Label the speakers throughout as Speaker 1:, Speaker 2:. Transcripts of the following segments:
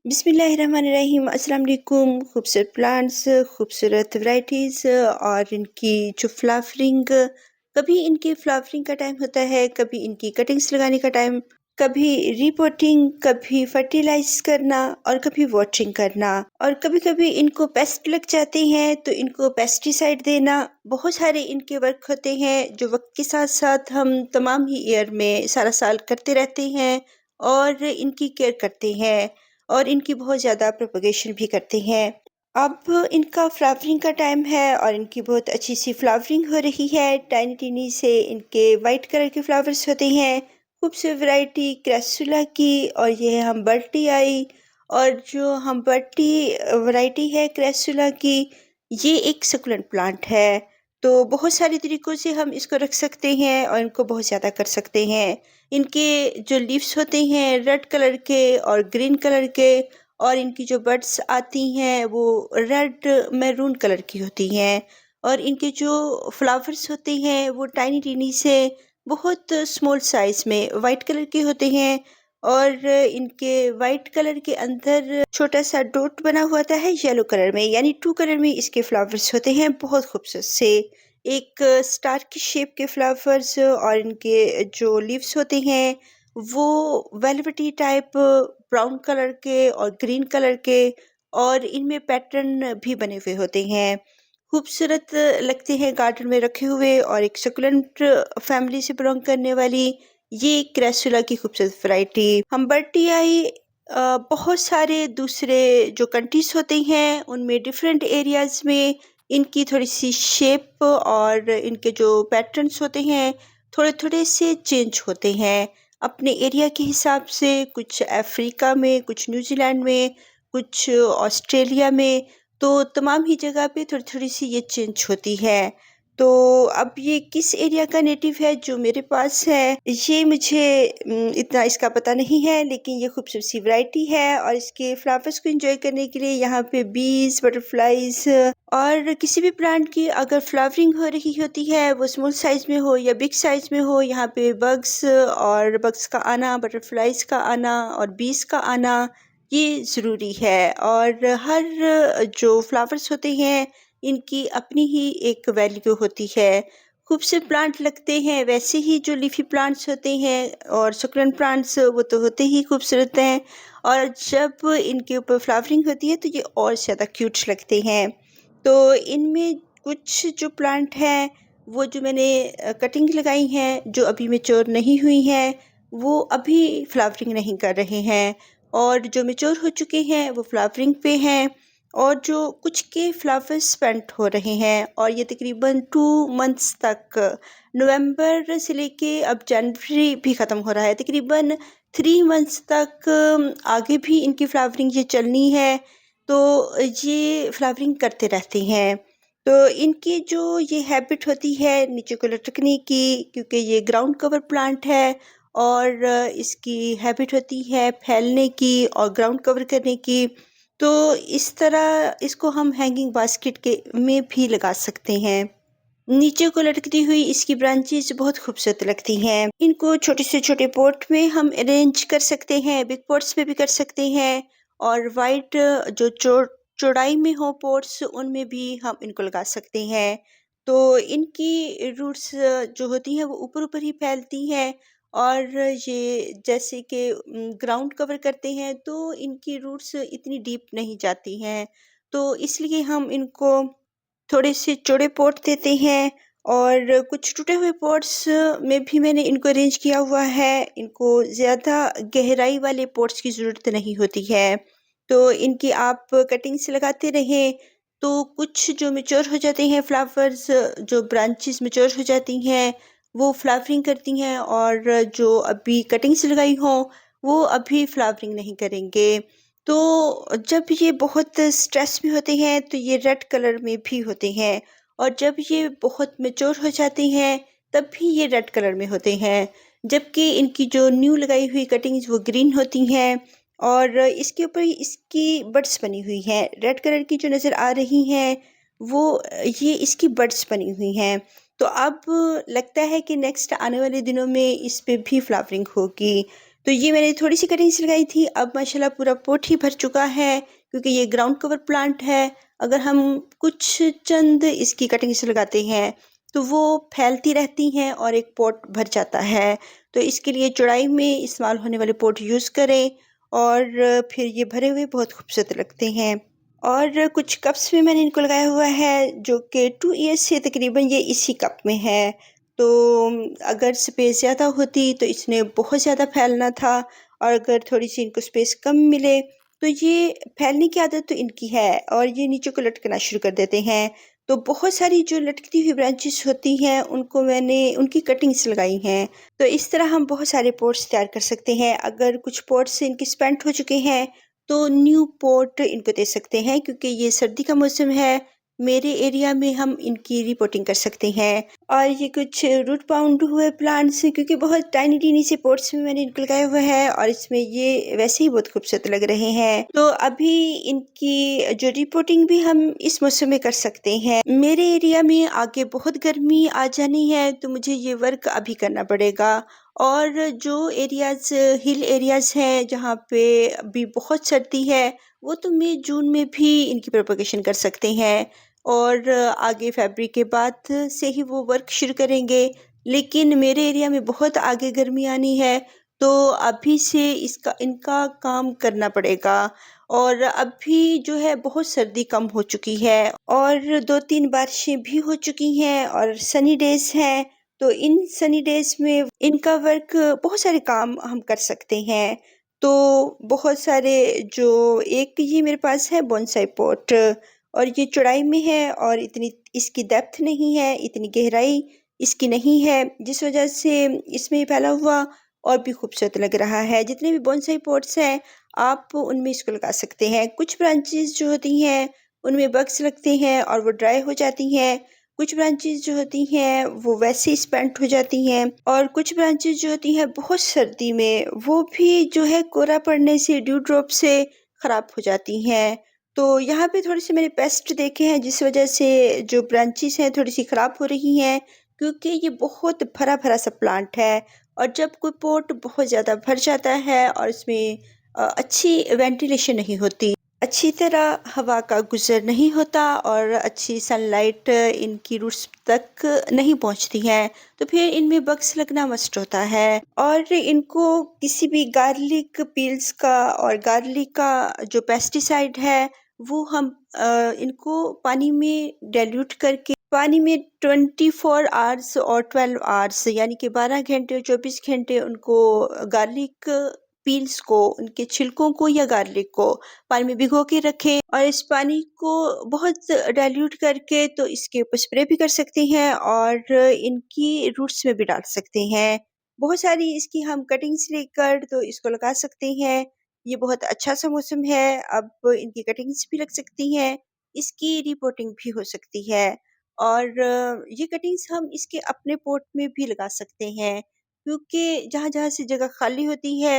Speaker 1: बिस्मिल्लाहिर्रहमानिर्रहीम। अस्सलाम वालेकुम। खूबसूरत प्लांट्स, खूबसूरत वैराइटीज़ और इनकी जो फ्लावरिंग, कभी इनके फ्लावरिंग का टाइम होता है, कभी इनकी कटिंग्स लगाने का टाइम, कभी रिपोर्टिंग, कभी फर्टिलाइज करना और कभी वाटरिंग करना, और कभी-कभी इनको पेस्ट लग जाते हैं तो इनको पेस्टिसाइड देना। बहुत सारे इनके वर्क होते हैं जो वक्त के साथ-साथ हम तमाम ही ईयर में सारा साल करते रहते हैं और इनकी केयर करते हैं और इनकी बहुत ज़्यादा प्रोपगेशन भी करते हैं। अब इनका फ्लावरिंग का टाइम है और इनकी बहुत अच्छी सी फ्लावरिंग हो रही है। टाइनी टिनी से इनके वाइट कलर के फ्लावर्स होते हैं। खूबसूरत वैरायटी क्रेसुला की, और ये है हम्बर्टी आई। और जो हम्बर्टी वैरायटी है क्रेसुला की, ये एक सकुलेंट प्लांट है। तो बहुत सारे तरीकों से हम इसको रख सकते हैं और इनको बहुत ज़्यादा कर सकते हैं। इनके जो लीव्स होते हैं रेड कलर के और ग्रीन कलर के, और इनकी जो बड्स आती हैं वो रेड मैरून कलर की होती हैं। और इनके जो फ्लावर्स होते हैं वो टाइनी टीनी से बहुत स्मॉल साइज में वाइट कलर के होते हैं। और इनके वाइट कलर के अंदर छोटा सा डॉट बना हुआ होता है येलो कलर में, यानी टू कलर में इसके फ्लावर्स होते हैं, बहुत खूबसूरत से एक स्टार की शेप के फ्लावर्स। और इनके जो लीव्स होते हैं वो वेलवेटी टाइप ब्राउन कलर के और ग्रीन कलर के, और इनमें पैटर्न भी बने हुए होते हैं। खूबसूरत लगते हैं गार्डन में रखे हुए, और एक सकुलेंट फैमिली से बिलोंग करने वाली ये क्रेसुला की खूबसूरत वैरायटी हम्बर्टियाई। बहुत सारे दूसरे जो कंट्रीज होते हैं उनमें डिफरेंट एरियाज में इनकी थोड़ी सी शेप और इनके जो पैटर्न्स होते हैं थोड़े थोड़े से चेंज होते हैं अपने एरिया के हिसाब से। कुछ अफ्रीका में, कुछ न्यूजीलैंड में, कुछ ऑस्ट्रेलिया में, तो तमाम ही जगह पे थोड़ी थोड़ी सी ये चेंज होती है। तो अब ये किस एरिया का नेटिव है जो मेरे पास है, ये मुझे इतना इसका पता नहीं है, लेकिन ये खूबसूरत सी वैरायटी है और इसके फ्लावर्स को एंजॉय करने के लिए यहाँ पे बीज, बटरफ्लाइज, और किसी भी प्लांट की अगर फ्लावरिंग हो रही होती है, वो स्मॉल साइज में हो या बिग साइज में हो, यहाँ पे बग्स का आना, बटरफ्लाइज का आना और बीज का आना ये ज़रूरी है। और हर जो फ्लावर्स होते हैं इनकी अपनी ही एक वैल्यू होती है। खूबसूरत प्लांट लगते हैं वैसे ही जो लीफी प्लांट्स होते हैं और सुकुलेंट प्लांट्स वो तो होते ही खूबसूरत हैं, और जब इनके ऊपर फ्लावरिंग होती है तो ये और ज़्यादा क्यूट लगते हैं। तो इनमें कुछ जो प्लांट हैं वो जो मैंने कटिंग लगाई हैं जो अभी मैच्योर नहीं हुई हैं, वो अभी फ्लावरिंग नहीं कर रहे हैं, और जो मैच्योर हो चुके हैं वो फ्लावरिंग पे हैं। और जो कुछ के फ्लावर्स पेंट हो रहे हैं, और ये तकरीबन 2 मंथ्स तक, नवंबर से लेके अब जनवरी भी ख़त्म हो रहा है, तकरीबन 3 मंथ्स तक आगे भी इनकी फ्लावरिंग ये चलनी है। तो ये फ्लावरिंग करते रहते हैं। तो इनकी जो ये हैबिट होती है नीचे को लटकने की, क्योंकि ये ग्राउंड कवर प्लांट है, और इसकी हैबिट होती है फैलने की और ग्राउंड कवर करने की। तो इस तरह इसको हम हैंगिंग बास्केट के में भी लगा सकते हैं। नीचे को लटकती हुई इसकी ब्रांचेस बहुत खूबसूरत लगती हैं। इनको छोटे से छोटे पॉट में हम अरेंज कर सकते हैं, बिग पॉट्स में भी कर सकते हैं, और वाइड जो चौड़ाई में हो पॉट्स उनमें भी हम इनको लगा सकते हैं। तो इनकी रूट्स जो होती हैं वो ऊपर ऊपर ही फैलती हैं, और ये जैसे कि ग्राउंड कवर करते हैं तो इनकी रूट्स इतनी डीप नहीं जाती हैं। तो इसलिए हम इनको थोड़े से चौड़े पॉट देते हैं, और कुछ टूटे हुए पॉट्स में भी मैंने इनको अरेंज किया हुआ है। इनको ज़्यादा गहराई वाले पॉट्स की ज़रूरत नहीं होती है। तो इनकी आप कटिंग से लगाते रहें तो कुछ जो मैच्योर हो जाते हैं फ्लावर्स, जो ब्रांचेस मैच्योर हो जाती हैं वो फ्लावरिंग करती हैं, और जो अभी कटिंग से लगाई हों वो अभी फ्लावरिंग नहीं करेंगे। तो जब ये बहुत स्ट्रेस में होते हैं तो ये रेड कलर में भी होते हैं, और जब ये बहुत मैच्योर हो जाते हैं तब भी ये रेड कलर में होते हैं। जबकि इनकी जो न्यू लगाई हुई कटिंग्स वो ग्रीन होती हैं, और इसके ऊपर इसकी बड्स बनी हुई हैं। रेड कलर की जो नज़र आ रही हैं वो ये इसकी बड्स बनी हुई हैं। तो अब लगता है कि नेक्स्ट आने वाले दिनों में इस पे भी फ्लावरिंग होगी। तो ये मैंने थोड़ी-सी कटिंग्स लगाई थी, अब माशाल्लाह पूरा पॉट ही भर चुका है क्योंकि ये ग्राउंड कवर प्लांट है। अगर हम कुछ चंद इसकी कटिंग्स लगाते हैं, तो वो फैलती रहती हैं और एक पॉट भर जाता है। तो इसके लिए चौड़ाई में इस्तेमाल होने वाले पॉट यूज़ करें और फिर ये भरे हुए बहुत खूबसूरत लगते हैं। और कुछ कप्स में मैंने इनको लगाया हुआ है जो कि 2 ईयर्स से तकरीबन ये इसी कप में है। तो अगर स्पेस ज़्यादा होती तो इसने बहुत ज़्यादा फैलना था और अगर थोड़ी-सी इनको स्पेस कम मिले तो ये फैलने की आदत तो इनकी है और ये नीचे को लटकना शुरू कर देते हैं। तो बहुत सारी जो लटकती हुई ब्रांचेस होती हैं उनको मैंने उनकी कटिंग्स लगाई हैं। तो इस तरह हम बहुत सारे पॉट्स तैयार कर सकते हैं। अगर कुछ पॉट्स इनके स्पेंट हो चुके हैं तो न्यू पॉट इनको दे सकते हैं क्योंकि ये सर्दी का मौसम है। मेरे एरिया में हम इनकी रिपोर्टिंग कर सकते हैं। और ये कुछ रूट बाउंड हुए प्लांट्स हैं क्योंकि बहुत टाइनी से पॉट्स में मैंने इनको लगाया हुआ है और इसमें ये वैसे ही बहुत खूबसूरत लग रहे हैं। तो अभी इनकी जो रिपोर्टिंग भी हम इस मौसम में कर सकते हैं। मेरे एरिया में आगे बहुत गर्मी आ जानी है तो मुझे ये वर्क अभी करना पड़ेगा। और जो एरियाज़ हिल एरियाज़ हैं जहाँ पे अभी बहुत सर्दी है, वो तो मई जून में भी इनकी प्रोपगेशन कर सकते हैं और आगे फ़रवरी के बाद से ही वो वर्क शुरू करेंगे। लेकिन मेरे एरिया में बहुत आगे गर्मी आनी है, तो अभी से इसका इनका काम करना पड़ेगा। और अभी जो है बहुत सर्दी कम हो चुकी है और 2-3 बारिशें भी हो चुकी हैं और सनी डेज़ हैं। तो इन सनी डेज़ में इनका वर्क बहुत सारे काम हम कर सकते हैं। तो बहुत सारे जो एक ये मेरे पास है बोनसाई पॉट और ये चौड़ाई में है और इतनी इसकी डेप्थ नहीं है, इतनी गहराई इसकी नहीं है, जिस वजह से इसमें फैला हुआ और भी खूबसूरत लग रहा है। जितने भी बोनसाई पॉट्स हैं, आप उनमें इसको लगा सकते हैं। कुछ ब्रांचेज़ जो होती हैं, उनमें बग्स लगते हैं और वो ड्राई हो जाती हैं। कुछ ब्रांचेज़ जो होती हैं वो वैसे ही स्पेंट हो जाती हैं और कुछ ब्रांचेज़ जो होती हैं बहुत सर्दी में वो भी जो है कोहरा पड़ने से ड्यू ड्रॉप से ख़राब हो जाती हैं। तो यहाँ पे थोड़े-से मैंने पेस्ट देखे हैं जिस वज़ह से जो ब्रांचेज़ हैं थोड़ी-सी ख़राब हो रही हैं क्योंकि ये बहुत भरा-भरा सा प्लांट है और जब कोई पॉट बहुत ज़्यादा भर जाता है और इसमें अच्छी वेंटिलेशन नहीं होती, अच्छी तरह हवा का गुज़र नहीं होता और अच्छी सनलाइट इनकी रूट्स तक नहीं पहुंचती है, तो फिर इनमें बग्स लगना मस्ट होता है। और इनको किसी भी गार्लिक पील्स का और गार्लिक का जो पेस्टिसाइड है, वो हम इनको पानी में डाइल्यूट करके पानी में 24 आवर्स और 12 आवर्स यानी कि 12 घंटे और 24 घंटे उनको गार्लिक पील्स को, उनके छिलकों को या गार्लिक को पानी में भिगो के रखें और इस पानी को बहुत डाइल्यूट करके तो इसके ऊपर स्प्रे भी कर सकते हैं और इनकी रूट्स में भी डाल सकते हैं। बहुत सारी इसकी हम कटिंग्स लेकर तो इसको लगा सकते हैं। ये बहुत अच्छा सा मौसम है, अब इनकी कटिंग्स भी लग सकती हैं, इसकी रिपोर्टिंग भी हो सकती है और ये कटिंग्स हम इसके अपने पॉट में भी लगा सकते हैं क्योंकि जहाँ-जहाँ से जगह खाली होती है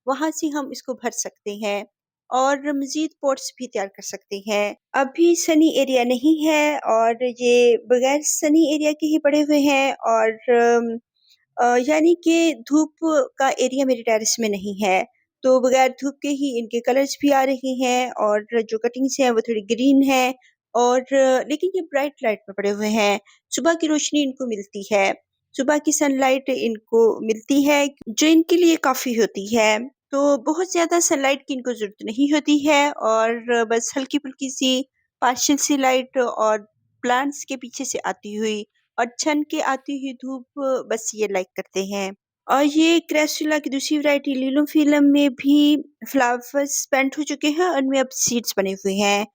Speaker 1: वहाँ से हम इसको भर सकते हैं और मज़ीद पॉट्स भी तैयार कर सकते हैं। अभी सनी एरिया नहीं है और ये बगैर सनी एरिया के ही पड़े हुए हैं और यानी कि धूप का एरिया मेरे टेरेस में नहीं है, तो बगैर धूप के ही इनके कलर्स भी आ रहे हैं और जो कटिंग्स हैं वो थोड़ी ग्रीन है और लेकिन ये ब्राइट लाइट में पड़े हुए हैं। सुबह की रोशनी इनको मिलती है, सुबह की सनलाइट इनको मिलती है जो इनके लिए काफ़ी होती है। तो बहुत ज़्यादा सनलाइट की इनको ज़रूरत नहीं होती है और बस हल्की-फुल्की सी पार्शियल सी लाइट और प्लांट्स के पीछे से आती हुई और छन के आती हुई धूप बस ये लाइक करते हैं। और ये क्रेसुला की दूसरी वैरायटी लिलोफिलम में भी फ्लावर्स स्पेंट हो चुके हैं और उनमें अब सीड्स बने हुए हैं।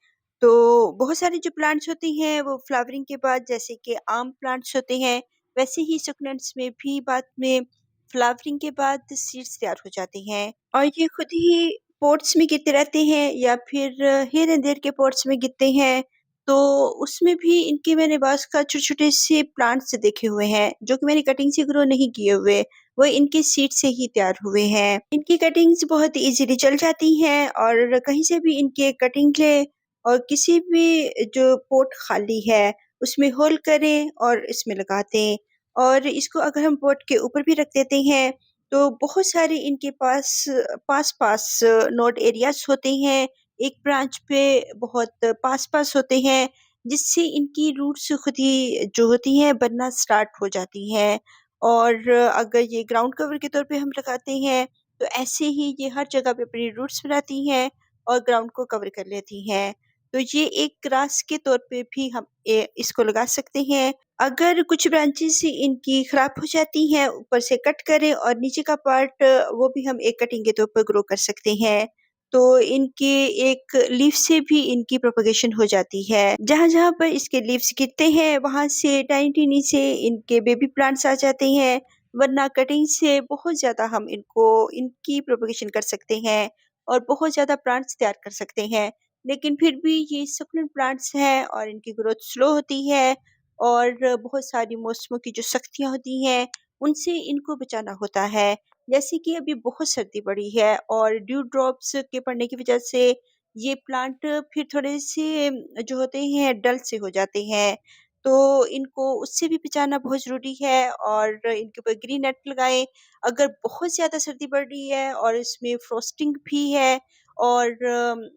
Speaker 1: तो बहुत सारे जो प्लांट्स होते हैं वो फ्लावरिंग के बाद जैसे कि आम प्लांट्स होते हैं, वैसे ही सुकनेंट्स में भी बाद में फ्लावरिंग के बाद सीड्स तैयार हो जाते हैं और ये खुद ही पॉट्स में गिरते रहते हैं या फिर हियर एंड देयर के पॉट्स में गिरते हैं। तो उसमें भी इनके मैंने बाँस का छोटे-छोटे से प्लांट्स देखे हुए हैं, जो कि मैंने कटिंग से ग्रो नहीं किए हुए, वो इनके सीड से ही तैयार हुए हैं। इनकी कटिंग्स बहुत ईज़िली चल जाती हैं और कहीं से भी इनके कटिंग लें और किसी भी जो पॉट खाली है, उसमें होल करें और इसमें लगा दें। और इसको अगर हम पॉट के ऊपर भी रख देते हैं, तो बहुत सारे इनके पास पास-पास नोड एरियाज़ होते हैं, एक ब्रांच पे बहुत पास-पास होते हैं, जिससे इनकी रूट्स खुद ही जो होती हैं बनना स्टार्ट हो जाती हैं। और अगर ये ग्राउंड कवर के तौर पे हम लगाते हैं, तो ऐसे ही ये हर जगह पे अपनी रूट्स बनाती हैं और ग्राउंड को कवर कर लेती हैं। तो ये एक ग्रास के तौर पे भी हम इसको लगा सकते हैं। अगर कुछ ब्रांचेज़ इनकी खराब हो जाती हैं, ऊपर से कट करें और नीचे का पार्ट वो भी हम एक कटिंग के तौर पर ग्रो कर सकते हैं। तो इनके एक लीफ से भी इनकी प्रोपेगेशन हो जाती है। जहाँ-जहाँ पर इसके लीव्स गिरते हैं, वहाँ से टाइनी-टाइनी से इनके बेबी प्लांट्स आ जाते हैं, वरना कटिंग से बहुत ज़्यादा हम इनकी प्रोपेगेशन कर सकते हैं और बहुत ज़्यादा प्लांट्स तैयार कर सकते हैं। लेकिन फिर भी ये सक्यूलेंट प्लांट्स हैं और इनकी ग्रोथ स्लो होती है और बहुत सारी मौसमों की जो सख्तियाँ होती हैं, उनसे इनको बचाना होता है। जैसे कि अभी बहुत सर्दी पड़ी है और ड्यू ड्रॉप्स के पड़ने की वजह से ये प्लांट फिर थोड़े-से जो होते हैं डल से हो जाते हैं। तो इनको उससे भी बचाना बहुत ज़रूरी है और इनके ऊपर ग्रीन नेट लगाएँ। अगर बहुत ज़्यादा सर्दी पड़ रही है और इसमें फ्रॉस्टिंग भी है और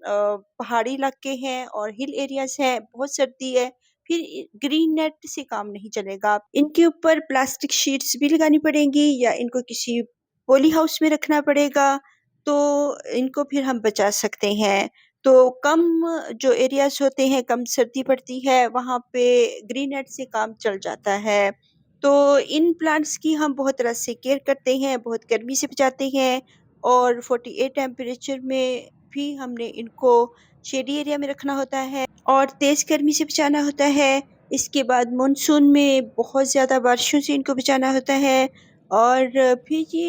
Speaker 1: पहाड़ी इलाके हैं और हिल एरियाज़ हैं, बहुत सर्दी है, फिर ग्रीन नेट से काम नहीं चलेगा। इनके ऊपर प्लास्टिक शीट्स भी लगानी पड़ेंगी या इनको किसी पॉली हाउस में रखना पड़ेगा, तो इनको फिर हम बचा सकते हैं। तो कम जो एरियाज़ होते हैं, कम सर्दी पड़ती है, वहाँ पे ग्रीन नेट से काम चल जाता है। तो इन प्लांट्स की हम बहुत तरह से केयर करते हैं, बहुत गर्मी से बचाते हैं और 48 टेम्परेचर में भी हमने इनको शेडी एरिया में रखना होता है और तेज़ गर्मी से बचाना होता है। इसके बाद मानसून में बहुत ज़्यादा बारिशों से इनको बचाना होता है और फिर ये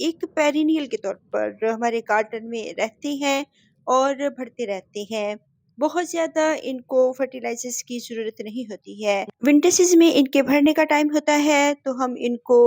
Speaker 1: एक पेरिनियल के तौर पर हमारे गार्डन में रहते हैं और बढ़ते रहते हैं। बहुत ज़्यादा इनको फर्टिलाइज़र्स की ज़रूरत नहीं होती है। विंटर सीज़न में इनके भरने का टाइम होता है, तो हम इनको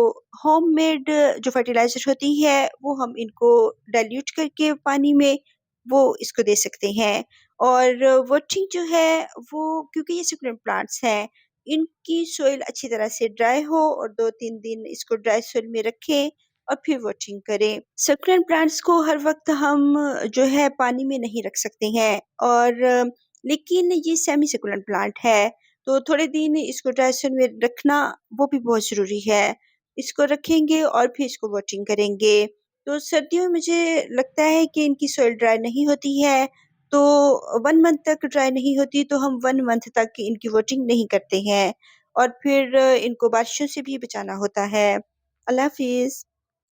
Speaker 1: होममेड जो फर्टिलाइज़र होती है, वो हम इनको डाइल्यूट करके पानी में वो इसको दे सकते हैं। और वाटरिंग जो है वो क्योंकि ये सक्यूलेंट प्लांट्स हैं, इनकी सॉइल अच्छी तरह से ड्राई हो और 2-3 दिन इसको ड्राई सॉइल में रखें और फिर वाटरिंग करें। सक्यूलेंट प्लांट्स को हर वक़्त हम जो है पानी में नहीं रख सकते हैं और लेकिन ये सेमी सक्यूलेंट प्लांट है, तो थोड़े दिन इसको ड्राई सॉइल में रखना वो भी बहुत ज़रूरी है। इसको रखेंगे और फिर इसको वाटरिंग करेंगे। तो सर्दियों में मुझे लगता है कि इनकी सॉइल ड्राई नहीं होती है, तो 1 मंथ तक ड्राई नहीं होती, तो हम 1 मंथ तक इनकी वाटरिंग नहीं करते हैं और फिर इनको बारिशों से भी बचाना होता है। अल्लाह हाफ़िज़।